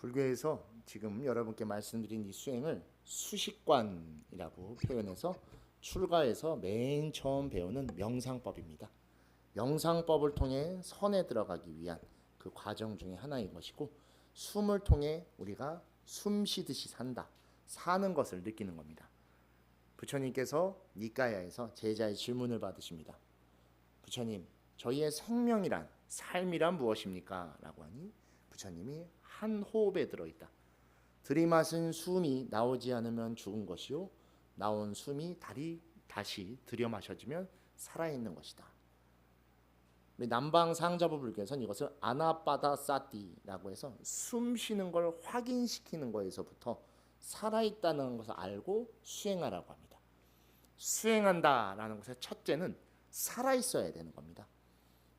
불교에서 지금 여러분께 말씀드린 이 수행을 수식관이라고 표현해서 출가해서 맨 처음 배우는 명상법입니다. 명상법을 통해 선에 들어가기 위한 그 과정 중에 하나인 것이고, 숨을 통해 우리가 숨 쉬듯이 산다, 사는 것을 느끼는 겁니다. 부처님께서 니까야에서 제자의 질문을 받으십니다. 부처님, 저희의 생명이란, 삶이란 무엇입니까? 라고 하니 부처님이 한 호흡에 들어있다. 들이마신 숨이 나오지 않으면 죽은 것이요, 나온 숨이 다시 들여 마셔지면 살아있는 것이다. 우리 남방 상자부 불교에서는 이것을 아나빠다사티라고 해서 숨 쉬는 걸 확인시키는 거에서부터 살아있다는 것을 알고 수행하라고 합니다. 수행한다라는 것의 첫째는 살아있어야 되는 겁니다.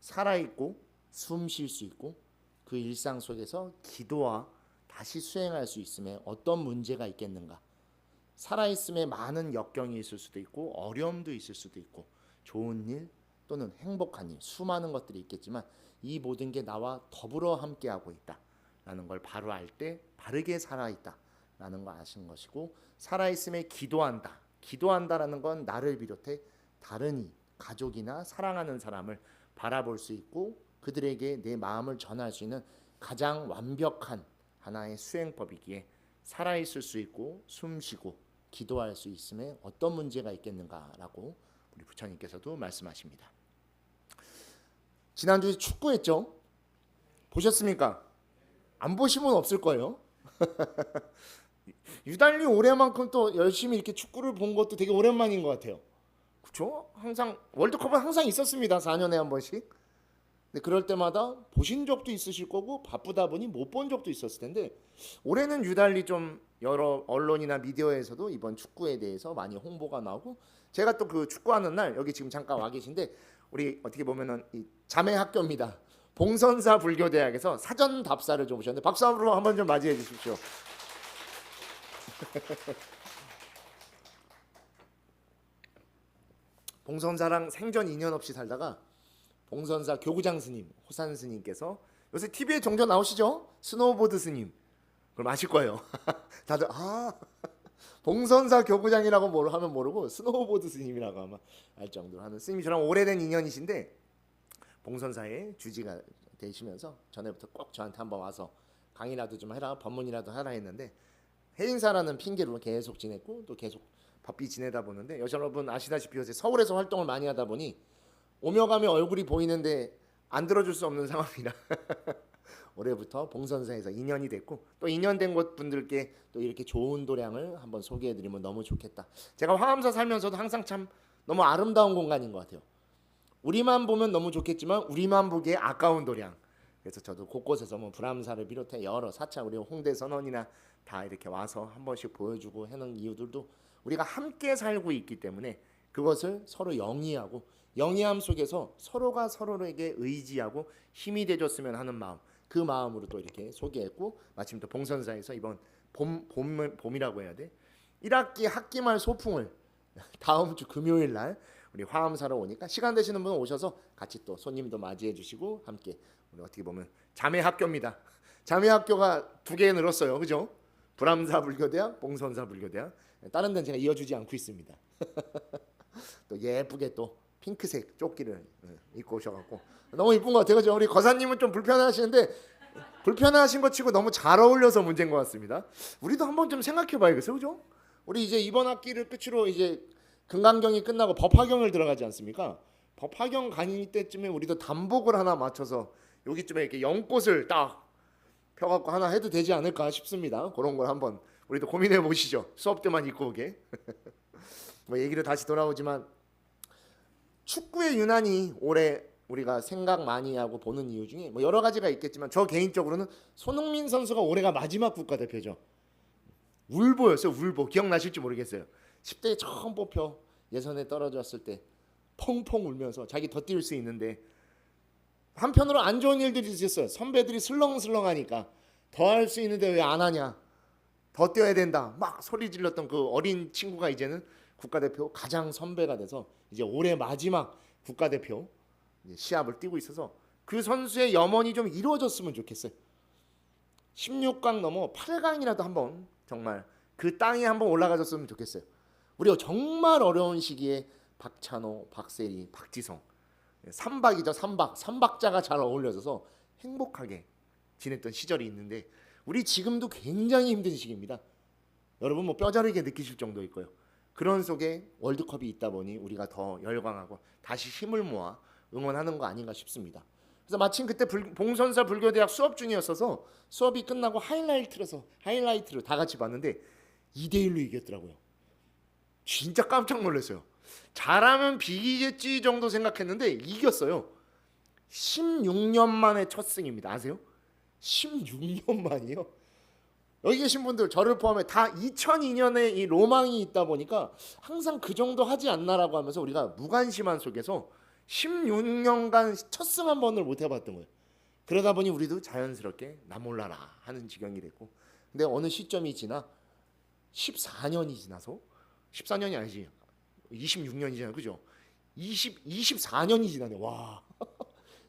살아있고 숨 쉴 수 있고 그 일상 속에서 기도와 다시 수행할 수 있음에 어떤 문제가 있겠는가. 살아있음에 많은 역경이 있을 수도 있고 어려움도 있을 수도 있고 좋은 일 또는 행복한 일, 수많은 것들이 있겠지만 이 모든 게 나와 더불어 함께하고 있다라는 걸 바로 알 때 바르게 살아있다라는 걸 아시는 것이고, 살아있음에 기도한다라는 건 나를 비롯해 다른 이 가족이나 사랑하는 사람을 바라볼 수 있고 그들에게 내 마음을 전할 수 있는 가장 완벽한 하나의 수행법이기에 살아있을 수 있고 숨쉬고 기도할 수 있음에 어떤 문제가 있겠는가라고 우리 부처님께서도 말씀하십니다. 지난주에 축구했죠? 보셨습니까? 안 보시면 없을 거예요. 유달리 올해만큼 또 열심히 이렇게 축구를 본 것도 되게 오랜만인 것 같아요. 그렇죠? 항상 월드컵은 항상 있었습니다. 4년에 한 번씩. 근데 그럴 때마다 보신 적도 있으실 거고 바쁘다 보니 못 본 적도 있었을 텐데, 올해는 유달리 좀 여러 언론이나 미디어에서도 이번 축구에 대해서 많이 홍보가 나오고, 제가 또 그 축구하는 날 여기 지금 잠깐 와 계신데 우리 어떻게 보면은 이 자매 학교입니다. 봉선사 불교대학에서 사전 답사를 좀 오셨는데 박수 한번 좀 맞이해 주십시오. 봉선사랑 생전 인연 없이 살다가 봉선사 교구장 스님, 호산 스님께서 요새 TV에 종종 나오시죠? 스노우보드 스님. 그럼 아실 거예요. 다들 봉선사 교구장이라고 하면 모르고 스노우보드 스님이라고 하면 알 정도로 하는 스님이 저랑 오래된 인연이신데, 봉선사의 주지가 되시면서 전에부터 꼭 저한테 한번 와서 강의라도 좀 해라, 법문이라도 하라 했는데 해인사라는 핑계로 계속 지냈고 또 계속 바삐 지내다 보는데, 여러분 아시다시피 요새 서울에서 활동을 많이 하다 보니 오며 가며 얼굴이 보이는데 안 들어줄 수 없는 상황이라 올해부터 봉선사에서 2년이 됐고, 또 2년 된 분들께 또 이렇게 좋은 도량을 한번 소개해드리면 너무 좋겠다. 제가 화엄사 살면서도 항상 참 너무 아름다운 공간인 것 같아요. 우리만 보면 너무 좋겠지만 우리만 보기에 아까운 도량. 그래서 저도 곳곳에서 뭐 불암사를 비롯해 여러 사찰, 우리 홍대 선원이나 다 이렇게 와서 한 번씩 보여주고 하는 이유들도 우리가 함께 살고 있기 때문에 그것을 서로 영위하고, 영위함 속에서 서로가 서로에게 의지하고 힘이 돼줬으면 하는 마음, 그 마음으로 또 이렇게 소개했고, 마침 또 봉선사에서 이번 봄이라고 해야 돼, 1학기 학기말 소풍을 다음 주 금요일 날 우리 화엄사로 오니까 시간 되시는 분 오셔서 같이 또 손님도 맞이해 주시고 함께, 우리 어떻게 보면 자매 학교입니다. 자매 학교가 2개 늘었어요. 그죠? 불암사 불교대학, 봉선사 불교대학. 다른 데는 제가 이어주지 않고 있습니다. 또 예쁘게 또 핑크색 조끼를 입고 오셔갖고 너무 이쁜 것 같아요. 그죠? 우리 거사님은 좀 불편하시는데 불편하신 것 치고 너무 잘 어울려서 문제인 것 같습니다. 우리도 한번 좀 생각해봐야겠어요. 그죠? 우리 이제 이번 학기를 끝으로 이제 금강경이 끝나고 법화경을 들어가지 않습니까? 법화경 강의 때쯤에 우리도 단복을 하나 맞춰서 여기쯤에 이렇게 연꽃을 딱 펴갖고 하나 해도 되지 않을까 싶습니다. 그런 걸 한번 우리도 고민해 보시죠. 수업 때만 입고 오게. 뭐 얘기를 다시 돌아오지만, 축구의 유난히 올해 우리가 생각 많이 하고 보는 이유 중에 뭐 여러 가지가 있겠지만, 저 개인적으로는 손흥민 선수가 올해가 마지막 국가대표죠. 울보였어요. 울보. 기억나실지 모르겠어요. 10대에 처음 뽑혀 예선에 떨어졌을 때 펑펑 울면서 자기 더 뛸 수 있는데, 한편으로 안 좋은 일들이 있었어요. 선배들이 슬렁슬렁하니까 더 할 수 있는데 왜 안 하냐, 더 뛰어야 된다 막 소리 질렀던 그 어린 친구가 이제는 국가대표 가장 선배가 돼서 이제 올해 마지막 국가대표 시합을 뛰고 있어서 그 선수의 염원이 좀 이루어졌으면 좋겠어요. 16강 넘어 8강이라도 한번 정말 그 땅에 한번 올라가줬으면 좋겠어요. 우리가 정말 어려운 시기에 박찬호, 박세리, 박지성 삼박이죠. 삼박자가 잘 어울려져서 행복하게 지냈던 시절이 있는데 우리 지금도 굉장히 힘든 시기입니다. 여러분 뭐 뼈저리게 느끼실 정도일 거예요. 그런 속에 월드컵이 있다 보니 우리가 더 열광하고 다시 힘을 모아 응원하는 거 아닌가 싶습니다. 그래서 마침 그때 봉선사 불교대학 수업 중이었어서 수업이 끝나고 하이라이트를 다 같이 봤는데 2대1로 이겼더라고요. 진짜 깜짝 놀랐어요. 잘하면 비기겠지 정도 생각했는데 이겼어요. 16년 만에 첫 승입니다. 아세요? 16년 만이요. 여기 계신 분들 저를 포함해 다 2002년에 이 로망이 있다 보니까 항상 그 정도 하지 않나라고 하면서 우리가 무관심한 속에서 16년간 첫 승 한 번을 못 해봤던 거예요. 그러다 보니 우리도 자연스럽게 나 몰라라 하는 지경이 됐고, 근데 어느 시점이 지나 14년이 지나서 14년이 아니지 26년이 지나 그죠? 24년이 지나네. 와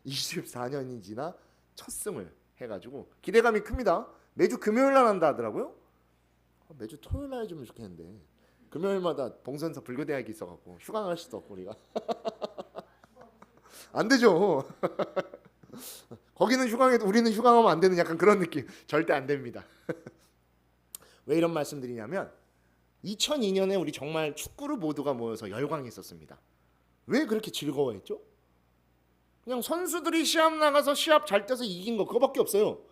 24년이 지나 첫 승을 해가지고 기대감이 큽니다. 매주 금요일 날 한다 하더라고요. 매주 토요일 날 해주면 좋겠는데 금요일마다 봉선사 불교대학이 있어갖고 휴가 갈 수도 없고 우리가 안 되죠. 거기는 휴강해도 우리는 휴강하면 안 되는 약간 그런 느낌. 절대 안 됩니다. 왜 이런 말씀드리냐면 2002년에 우리 정말 축구를 모두가 모여서 열광했었습니다. 왜 그렇게 즐거워했죠? 그냥 선수들이 시합 나가서 시합 잘 뛰어서 이긴 거 그거밖에 없어요.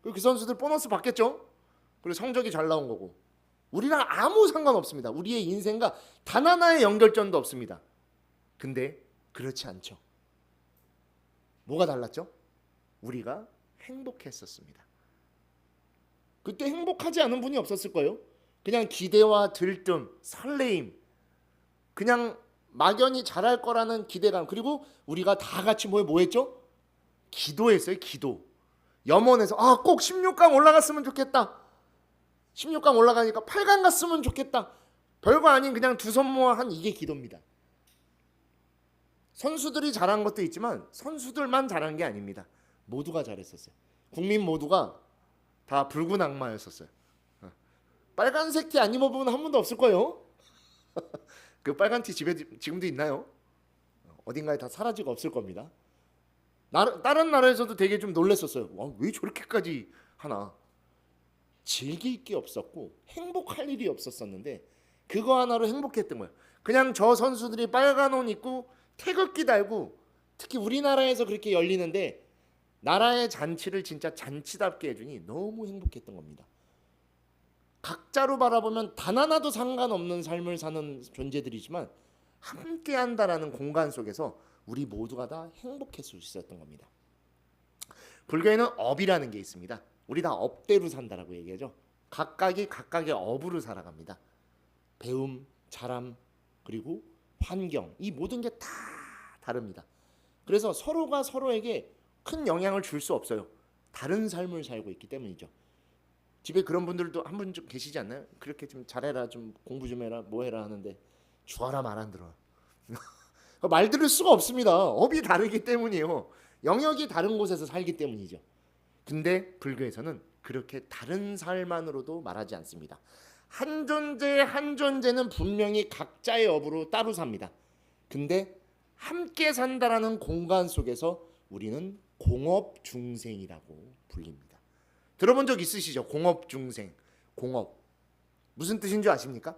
그 선수들 보너스 받겠죠? 그리고 성적이 잘 나온 거고. 우리랑 아무 상관없습니다. 우리의 인생과 단 하나의 연결점도 없습니다. 근데 그렇지 않죠. 뭐가 달랐죠? 우리가 행복했었습니다. 그때 행복하지 않은 분이 없었을 거예요. 그냥 기대와 들뜸, 설레임, 그냥 막연히 잘할 거라는 기대감, 그리고 우리가 다 같이 뭐 했죠? 기도했어요. 기도. 염원해서 꼭 16강 올라갔으면 좋겠다. 16강 올라가니까 8강 갔으면 좋겠다. 별거 아닌 그냥 두 손 모아 한 이게 기도입니다. 선수들이 잘한 것도 있지만 선수들만 잘한 게 아닙니다. 모두가 잘했었어요. 국민 모두가 다 붉은 악마였었어요. 빨간색 티 안 입어보면 한 분도 없을 거예요. 그 빨간 티 집에 지금도 있나요? 어딘가에 다 사라지고 없을 겁니다. 다른 나라에서도 되게 좀 놀랐었어요. 와, 왜 저렇게까지 하나. 즐길 게 없었고 행복할 일이 없었었는데 그거 하나로 행복했던 거예요. 그냥 저 선수들이 빨간 옷 입고 태극기 달고, 특히 우리나라에서 그렇게 열리는데 나라의 잔치를 진짜 잔치답게 해주니 너무 행복했던 겁니다. 각자로 바라보면 단 하나도 상관없는 삶을 사는 존재들이지만 함께 한다라는 공간 속에서 우리 모두가 다 행복했을 수 있었던 겁니다. 불교에는 업이라는 게 있습니다. 우리 다 업대로 산다라고 얘기하죠. 각각이 각각의 업으로 살아갑니다. 배움, 자람, 그리고 환경, 이 모든 게 다 다릅니다. 그래서 서로가 서로에게 큰 영향을 줄 수 없어요. 다른 삶을 살고 있기 때문이죠. 집에 그런 분들도 한 분 좀 계시지 않나요? 그렇게 좀 잘해라, 좀 공부 좀 해라, 뭐 해라 하는데 죽어라 말 안 들어. 말 들을 수가 없습니다. 업이 다르기 때문이에요. 영역이 다른 곳에서 살기 때문이죠. 근데 불교에서는 그렇게 다른 삶만으로도 말하지 않습니다. 한 존재는 분명히 각자의 업으로 따로 삽니다. 근데 함께 산다라는 공간 속에서 우리는 공업중생이라고 불립니다. 들어본 적 있으시죠? 공업중생. 공업. 무슨 뜻인 줄 아십니까?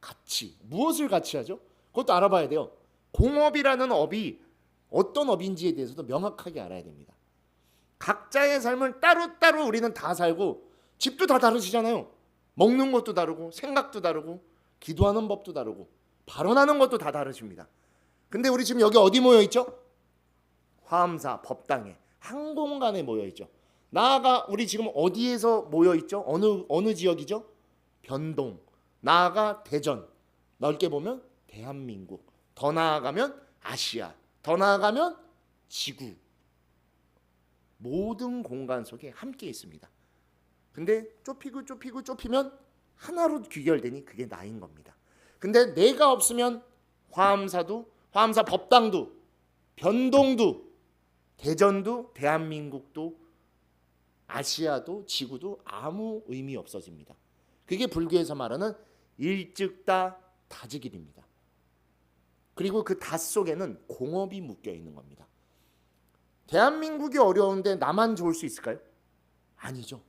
같이. 무엇을 같이 하죠? 그것도 알아봐야 돼요. 공업이라는 업이 어떤 업인지에 대해서도 명확하게 알아야 됩니다. 각자의 삶을 따로따로 우리는 다 살고, 집도 다 다르시잖아요. 먹는 것도 다르고 생각도 다르고 기도하는 법도 다르고 발언하는 것도 다 다르십니다. 근데 우리 지금 여기 어디 모여 있죠? 화엄사 법당에 한 공간에 모여 있죠. 나아가 우리 지금 어디에서 모여 있죠? 어느 지역이죠? 변동. 나아가 대전. 넓게 보면 대한민국. 더 나아가면 아시아. 더 나아가면 지구. 모든 공간 속에 함께 있습니다. 근데 좁히면 하나로 귀결되니 그게 나인 겁니다. 근데 내가 없으면 화엄사 법당도, 변동도, 대전도, 대한민국도 아시아도 지구도 아무 의미 없어집니다. 그게 불교에서 말하는 일즉다 다즉일입니다. 그리고 그 다 속에는 공업이 묶여 있는 겁니다. 대한민국이 어려운데 나만 좋을 수 있을까요? 아니죠.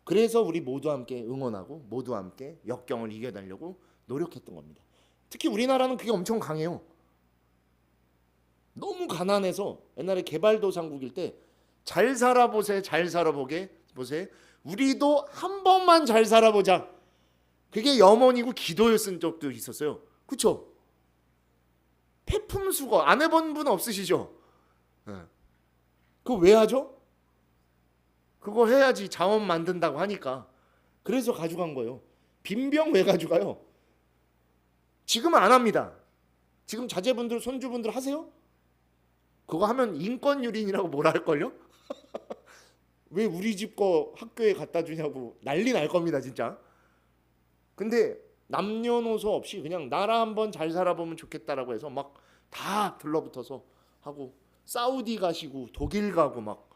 그래서 우리 모두 함께 응원하고 모두 함께 역경을 이겨내려고 노력했던 겁니다. 특히 우리나라는 그게 엄청 강해요. 너무 가난해서 옛날에 개발도상국일 때 잘 살아보세, 잘 살아보게 보세. 우리도 한 번만 잘 살아보자. 그게 염원이고 기도였은 적도 있었어요. 그렇죠? 폐품수거 안 해본 분 없으시죠? 네. 그거 왜 하죠? 그거 해야지 자원 만든다고 하니까. 그래서 가져간 거예요. 빈병 왜 가져가요? 지금은 안 합니다. 지금 자제분들 손주분들 하세요? 그거 하면 인권유린이라고 뭐라 할걸요? 왜 우리 집 거 학교에 갖다 주냐고 난리 날 겁니다 진짜. 근데 남녀노소 없이 그냥 나라 한번 잘 살아보면 좋겠다라고 해서 막 다 들러붙어서 하고, 사우디 가시고 독일 가고 막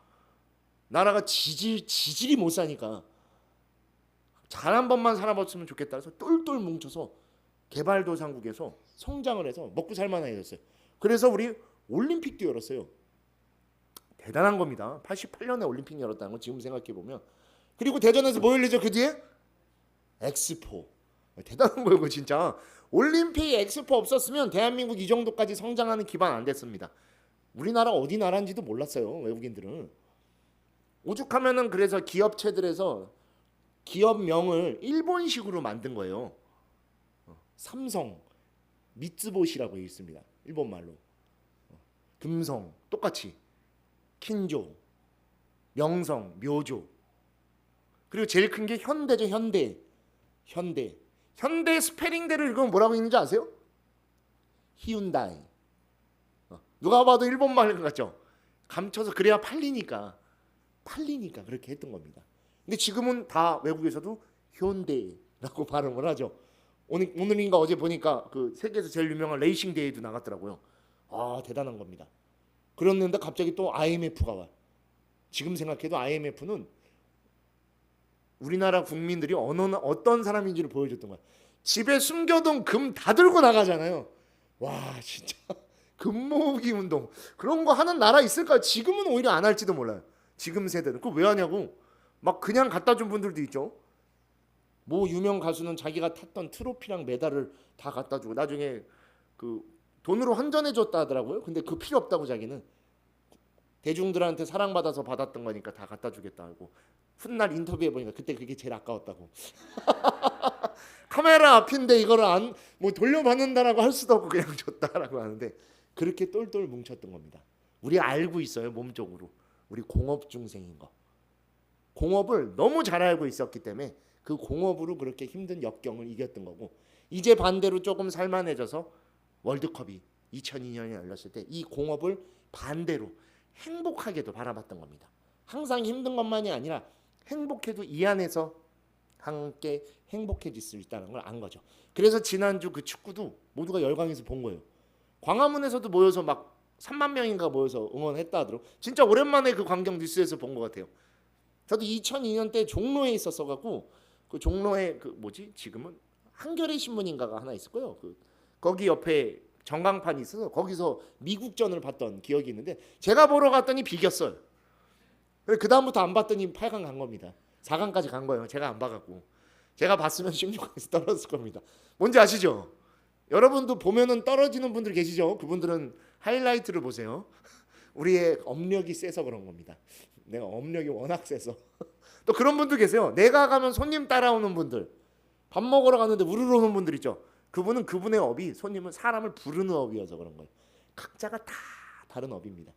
나라가 지질이 못 사니까 잘 한 번만 살아봤으면 좋겠다 해서 똘똘 뭉쳐서 개발도상국에서 성장을 해서 먹고 살만해졌어요. 그래서 우리 올림픽도 열었어요. 대단한 겁니다. 88년에 올림픽 열었다는 거 지금 생각해 보면. 그리고 대전에서 뭐 열리죠? 그 뒤에 엑스포. 대단한 거예요 진짜. 올림픽 엑스포 없었으면 대한민국 이 정도까지 성장하는 기반 안 됐습니다. 우리나라 어디 나라인지도 몰랐어요 외국인들은. 오죽하면은 그래서 기업체들에서 기업명을 일본식으로 만든 거예요. 삼성, 미쓰보시라고 있습니다. 일본말로. 금성 똑같이, 킨조, 명성, 묘조. 그리고 제일 큰 게 현대죠. 현대 스페링대로 읽으면 뭐라고 읽는지 아세요? 히운다이. 누가 봐도 일본말 같죠? 감춰서 그래야 팔리니까 그렇게 했던 겁니다. 근데 지금은 다 외국에서도 현대라고 발음을 하죠. 오늘인가 어제 보니까 그 세계에서 제일 유명한 레이싱 대회도 나갔더라고요. 아, 대단한 겁니다. 그랬는데 갑자기 또 IMF가 와요. 지금 생각해도 IMF는 우리나라 국민들이 어떤 사람인지를 보여줬던 거야. 집에 숨겨둔 금 다 들고 나가잖아요. 와, 진짜 금 모으기 운동 그런 거 하는 나라 있을까요? 지금은 오히려 안 할지도 몰라요. 지금 세대는. 그거 왜 하냐고 막 그냥 갖다 준 분들도 있죠. 뭐 유명 가수는 자기가 탔던 트로피랑 메달을 다 갖다 주고 나중에 그 돈으로 환전해 줬다 하더라고요. 근데 그 필요 없다고 자기는. 대중들한테 사랑받아서 받았던 거니까 다 갖다 주겠다 하고, 훗날 인터뷰해 보니까 그때 그게 제일 아까웠다고. 카메라 앞인데 이거를 안 뭐 돌려받는다라고 할 수도 없고 그냥 줬다라고 하는데, 그렇게 똘똘 뭉쳤던 겁니다. 우리 알고 있어요 몸쪽으로. 우리 공업 중생인 거. 공업을 너무 잘 알고 있었기 때문에 그 공업으로 그렇게 힘든 역경을 이겼던 거고, 이제 반대로 조금 살만해져서 월드컵이 2002년에 열렸을 때 이 공업을 반대로 행복하게도 바라봤던 겁니다. 항상 힘든 것만이 아니라 행복해도 이 안에서 함께 행복해질 수 있다는 걸 안 거죠. 그래서 지난주 그 축구도 모두가 열광해서 본 거예요. 광화문에서도 모여서 막 3만 명인가 모여서 응원했다 하더라고. 진짜 오랜만에 그 광경 뉴스에서 본 것 같아요. 저도 2002년 때 종로에 있었어 갖고, 그 종로에 그 뭐지 지금은 한겨레 신문인가가 하나 있을 거예요. 거기 옆에 전광판이 있어서 거기서 미국전을 봤던 기억이 있는데, 제가 보러 갔더니 비겼어요. 그 다음부터 안 봤더니 8강 간 겁니다. 4강까지 간 거예요. 제가 안 봐갖고. 제가 봤으면 16강에서 떨어졌을 겁니다. 뭔지 아시죠? 여러분도 보면은 떨어지는 분들 계시죠? 그분들은 하이라이트를 보세요. 우리의 업력이 세서 그런 겁니다. 내가 업력이 워낙 세서. 또 그런 분들 계세요. 내가 가면 손님 따라오는 분들, 밥 먹으러 갔는데 우르르 오는 분들 있죠. 그분은 그분의 업이, 손님은 사람을 부르는 업이어서 그런 거예요. 각자가 다 다른 업입니다.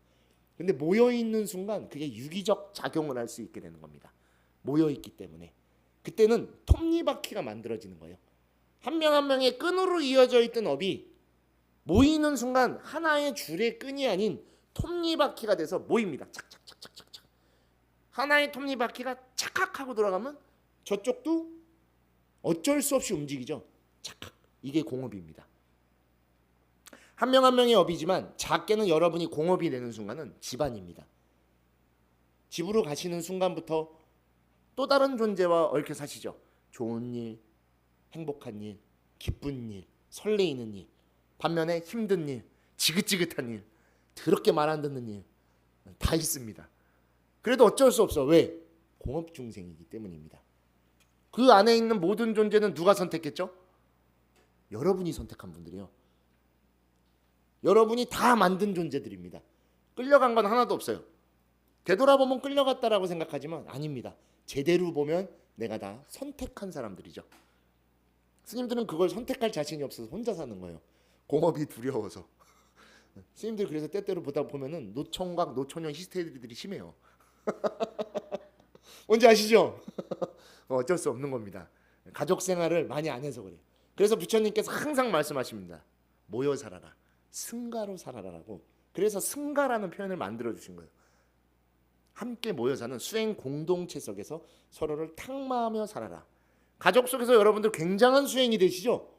근데 모여있는 순간 그게 유기적 작용을 할 수 있게 되는 겁니다. 모여있기 때문에. 그때는 톱니바퀴가 만들어지는 거예요. 한 명 한 명의 끈으로 이어져 있던 업이 모이는 순간 하나의 줄의 끈이 아닌 톱니바퀴가 돼서 모입니다. 착착착착착착. 하나의 톱니바퀴가 착각하고 돌아가면 저쪽도 어쩔 수 없이 움직이죠. 착각. 이게 공업입니다. 한 명 한 명의 업이지만 작게는 여러분이 공업이 되는 순간은 집안입니다. 집으로 가시는 순간부터 또 다른 존재와 얽혀 사시죠. 좋은 일, 행복한 일, 기쁜 일, 설레이는 일, 반면에 힘든 일, 지긋지긋한 일, 더럽게 말 안 듣는 일 다 있습니다. 그래도 어쩔 수 없어. 왜? 공업중생이기 때문입니다. 그 안에 있는 모든 존재는 누가 선택했죠? 여러분이 선택한 분들이요. 여러분이 다 만든 존재들입니다. 끌려간 건 하나도 없어요. 되돌아보면 끌려갔다라고 생각하지만 아닙니다. 제대로 보면 내가 다 선택한 사람들이죠. 스님들은 그걸 선택할 자신이 없어서 혼자 사는 거예요. 공업이 두려워서. 스님들 그래서 때때로 보다 보면은 노총각, 노처녀 히스테리들이 심해요. 뭔지 아시죠? 어쩔 수 없는 겁니다. 가족 생활을 많이 안 해서 그래요. 그래서 부처님께서 항상 말씀하십니다. 모여 살아라. 승가로 살아라라고. 그래서 승가라는 표현을 만들어 주신 거예요. 함께 모여 사는 수행 공동체 속에서 서로를 탁마하며 살아라. 가족 속에서 여러분들 굉장한 수행이 되시죠?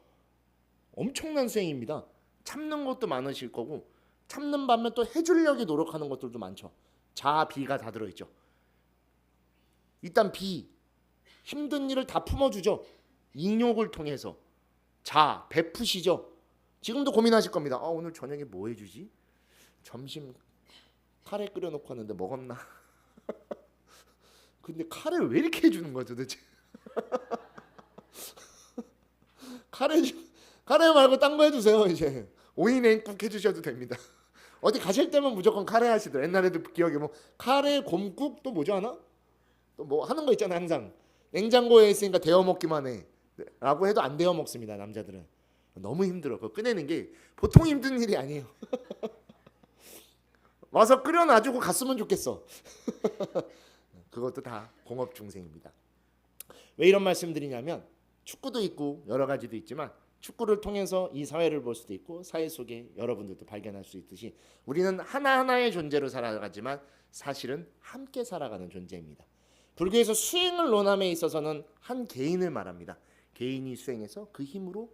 엄청난 수행입니다. 참는 것도 많으실 거고 참는 반면 또 해주려고 노력하는 것들도 많죠. 자, 비가 다 들어있죠. 일단 비, 힘든 일을 다 품어주죠. 인욕을 통해서. 자, 베푸시죠. 지금도 고민하실 겁니다. 오늘 저녁에 뭐 해주지? 점심 카레 끓여놓고 왔는데 먹었나? 근데 카레 왜 이렇게 해주는 거야 도대체? 카레 말고 딴 거 해주세요. 이제 오이냉국 해주셔도 됩니다. 어디 가실 때면 무조건 카레 하시더라. 옛날에도 기억에 뭐 카레 곰국 또 뭐죠 하나? 또 뭐 하는 거 있잖아. 항상 냉장고에 있으니까 데워 먹기만 해 라고 해도 안 데워 먹습니다. 남자들은 너무 힘들어. 그거 꺼내는 게 보통 힘든 일이 아니에요. 와서 끓여 놔주고 갔으면 좋겠어. 그것도 다 공업 중생입니다. 왜 이런 말씀드리냐면 축구도 있고 여러 가지도 있지만 축구를 통해서 이 사회를 볼 수도 있고 사회 속에 여러분들도 발견할 수 있듯이 우리는 하나하나의 존재로 살아가지만 사실은 함께 살아가는 존재입니다. 불교에서 수행을 논함에 있어서는 한 개인을 말합니다. 개인이 수행해서 그 힘으로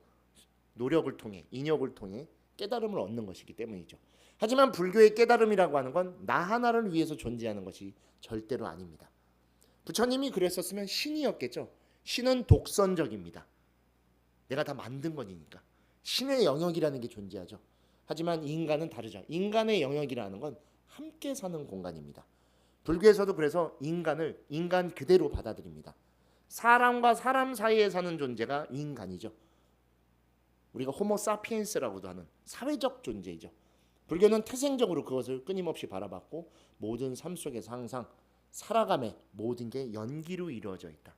노력을 통해 인욕을 통해 깨달음을 얻는 것이기 때문이죠. 하지만 불교의 깨달음이라고 하는 건 나 하나를 위해서 존재하는 것이 절대로 아닙니다. 부처님이 그랬었으면 신이었겠죠. 신은 독선적입니다. 내가 다 만든 거니까. 신의 영역이라는 게 존재하죠. 하지만 인간은 다르죠. 인간의 영역이라는 건 함께 사는 공간입니다. 불교에서도 그래서 인간을 인간 그대로 받아들입니다. 사람과 사람 사이에 사는 존재가 인간이죠. 우리가 호모 사피엔스라고도 하는 사회적 존재이죠. 불교는 태생적으로 그것을 끊임없이 바라봤고 모든 삶 속에서 항상 살아감에 모든 게 연기로 이루어져 있다.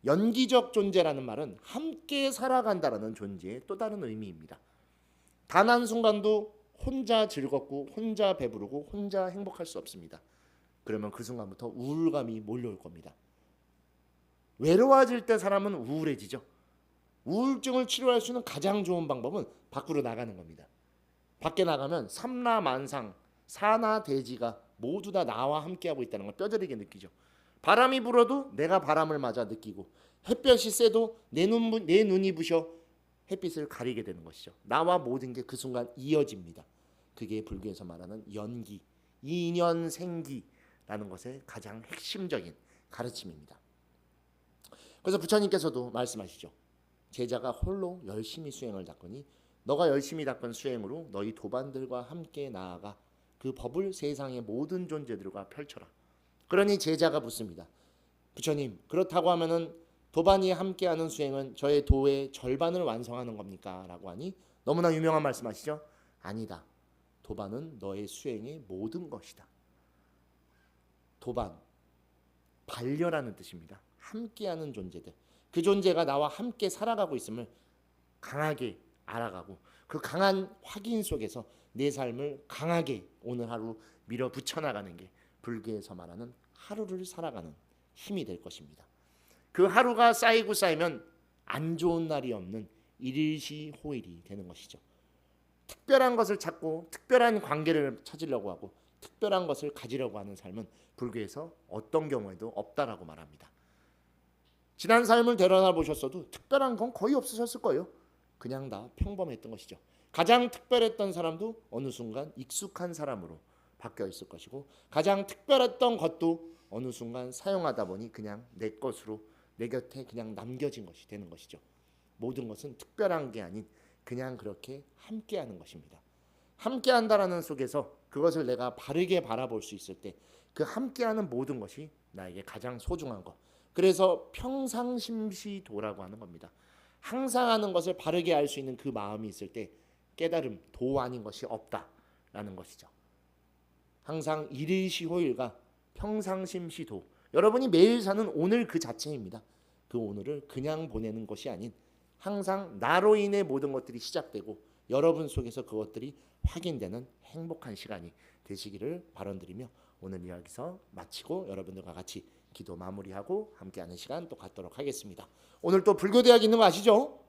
연기적 존재라는 말은 함께 살아간다라는 존재의 또 다른 의미입니다. 단 한순간도 혼자 즐겁고 혼자 배부르고 혼자 행복할 수 없습니다. 그러면 그 순간부터 우울감이 몰려올 겁니다. 외로워질 때 사람은 우울해지죠. 우울증을 치료할 수 있는 가장 좋은 방법은 밖으로 나가는 겁니다. 밖에 나가면 삼라만상, 사나대지가 모두 다 나와 함께하고 있다는 걸 뼈저리게 느끼죠. 바람이 불어도 내가 바람을 맞아 느끼고 햇볕이 세도 내 눈이 부셔 햇빛을 가리게 되는 것이죠. 나와 모든 게 그 순간 이어집니다. 그게 불교에서 말하는 연기, 인연생기라는 것의 가장 핵심적인 가르침입니다. 그래서 부처님께서도 말씀하시죠. 제자가 홀로 열심히 수행을 닦으니 너가 열심히 닦은 수행으로 너희 도반들과 함께 나아가 그 법을 세상의 모든 존재들과 펼쳐라. 그러니 제자가 묻습니다. 부처님, 그렇다고 하면은 도반이 함께하는 수행은 저의 도의 절반을 완성하는 겁니까? 라고 하니 너무나 유명한 말씀하시죠. 아니다. 도반은 너의 수행의 모든 것이다. 도반, 반려라는 뜻입니다. 함께하는 존재들. 그 존재가 나와 함께 살아가고 있음을 강하게 알아가고 그 강한 확인 속에서 내 삶을 강하게 오늘 하루 밀어붙여 나가는 게 불교에서 말하는 하루를 살아가는 힘이 될 것입니다. 그 하루가 쌓이고 쌓이면 안 좋은 날이 없는 일일시호일이 되는 것이죠. 특별한 것을 찾고 특별한 관계를 찾으려고 하고 특별한 것을 가지려고 하는 삶은 불교에서 어떤 경우에도 없다라고 말합니다. 지난 삶을 되돌아 보셨어도 특별한 건 거의 없으셨을 거예요. 그냥 다 평범했던 것이죠. 가장 특별했던 사람도 어느 순간 익숙한 사람으로 바뀌어 있을 것이고 가장 특별했던 것도 어느 순간 사용하다 보니 그냥 내 것으로 내 곁에 그냥 남겨진 것이 되는 것이죠. 모든 것은 특별한 게 아닌 그냥 그렇게 함께하는 것입니다. 함께한다라는 속에서 그것을 내가 바르게 바라볼 수 있을 때 그 함께하는 모든 것이 나에게 가장 소중한 것. 그래서 평상심시도라고 하는 겁니다. 항상 하는 것을 바르게 알 수 있는 그 마음이 있을 때 깨달음, 도 아닌 것이 없다라는 것이죠. 항상 일일시호일과 평상심시도. 여러분이 매일 사는 오늘 그 자체입니다. 그 오늘을 그냥 보내는 것이 아닌 항상 나로 인해 모든 것들이 시작되고 여러분 속에서 그것들이 확인되는 행복한 시간이 되시기를 바라드리며 오늘 이야기서 마치고 여러분들과 같이 기도 마무리하고 함께하는 시간 또 갖도록 하겠습니다. 오늘 또 불교대학 있는 거 아시죠?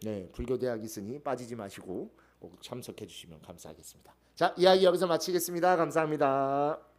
네, 불교대학 있으니 빠지지 마시고 꼭 참석해 주시면 감사하겠습니다. 자, 이야기 여기서 마치겠습니다. 감사합니다.